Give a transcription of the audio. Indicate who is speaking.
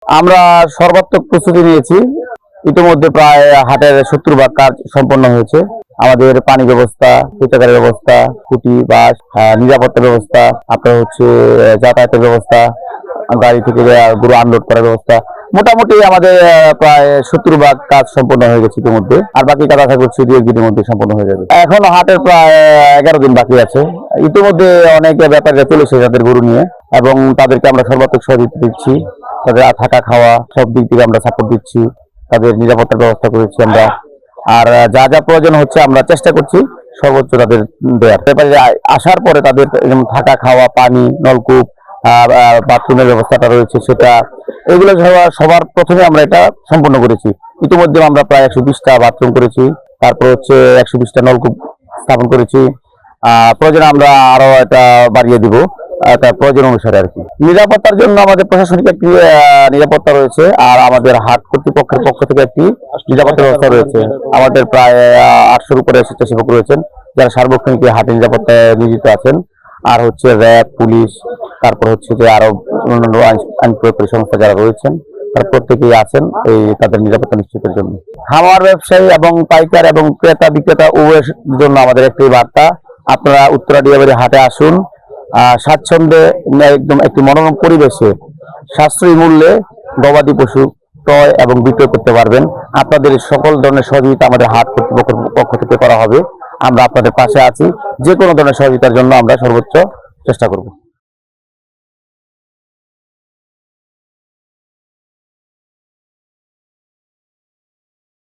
Speaker 1: আমরা সর্বাত্মক প্রস্তুতি নিয়েছি। ইতিমধ্যে প্রায় হাটের 70% কাজ সম্পন্ন হয়েছে। আমাদের পানি ব্যবস্থা, শৌচাগারের ব্যবস্থা, খুঁটি, বাঁশ, নিরাপত্তা ব্যবস্থা, আপনার হচ্ছে যাতায়াতের ব্যবস্থা, গাড়ি থেকে গরু আনলোড করার ব্যবস্থা, মোটামুটি আমাদের প্রায় 70% কাজ সম্পন্ন হয়ে গেছে ইতিমধ্যে। আর বাকি কাজ আশা করছি 2-1 দিনের মধ্যে সম্পন্ন হয়ে যাবে। এখন হাটের প্রায় 11 দিন বাকি আছে। ইতিমধ্যে অনেক ব্যাপারীরা চলে এসেছে তাদের গরু নিয়ে, এবং তাদেরকে আমরা সর্বাত্মক সহযোগিতা দিচ্ছি। তাদের থাকা খাওয়া সব দিক থেকে আমরা সাপোর্ট দিচ্ছি। তাদের নিরাপত্তার ব্যবস্থা করেছি আমরা। আর যা যা প্রয়োজন হচ্ছে আমরা চেষ্টা করছি সর্বোচ্চ তাদের দেওয়ার। ব্যাপারে আসার পরে তাদের যেমন থাকা খাওয়া, পানি, নলকূপ, বাথরুমের ব্যবস্থাটা রয়েছে সেটা, এগুলো সবার প্রথমে আমরা এটা সম্পন্ন করেছি। ইতিমধ্যে আমরা প্রায় 120টা বাথরুম করেছি, তারপর হচ্ছে 120টা নলকূপ স্থাপন করেছি। প্রয়োজনে আমরা আরো এটা বাড়িয়ে দিব তার প্রয়োজন অনুসারে আর কি। নিরাপত্তার জন্য আমাদের প্রশাসনিক একটি নিরাপত্তা রয়েছে, আর আমাদের হাট কর্তৃপক্ষের পক্ষ থেকে একটি নিরাপত্তা ব্যবস্থা রয়েছে। আমাদের প্রায় 800-র উপরে স্বেচ্ছাসেবক রয়েছেন যারা সার্বক্ষণিক হাটের নিরাপত্তায় নিয়োজিত আছেন। আর হচ্ছে র্যাব, পুলিশ, তারপর হচ্ছে যে আরো অন্যান্য আইন প্রয়োগকারী সংস্থা যারা রয়েছেন তারা প্রত্যেকেই আছেন এই তাদের নিরাপত্তা নিশ্চিতের জন্য। খামার ব্যবসায়ী এবং পাইকার এবং ক্রেতা বিক্রেতা উভয়ের জন্য আমাদের একটি বার্তা, আপনারা উত্তরা ডিয়াবাড়ি হাটে আসুন। স্বাচ্ছন্দ্যে একদম একটি মনোরম পরিবেশে সাশ্রয়ী মূল্যে গবাদি পশু ক্রয় এবং বিক্রয় করতে পারবেন। আপনাদের সকল ধরনের সহযোগিতা আমাদের হাট কর্তৃপক্ষের পক্ষ থেকে করা হবে। আমরা আপনাদের পাশে আছি। যে কোনো ধরনের সহযোগিতার জন্য আমরা সর্বোচ্চ চেষ্টা করব।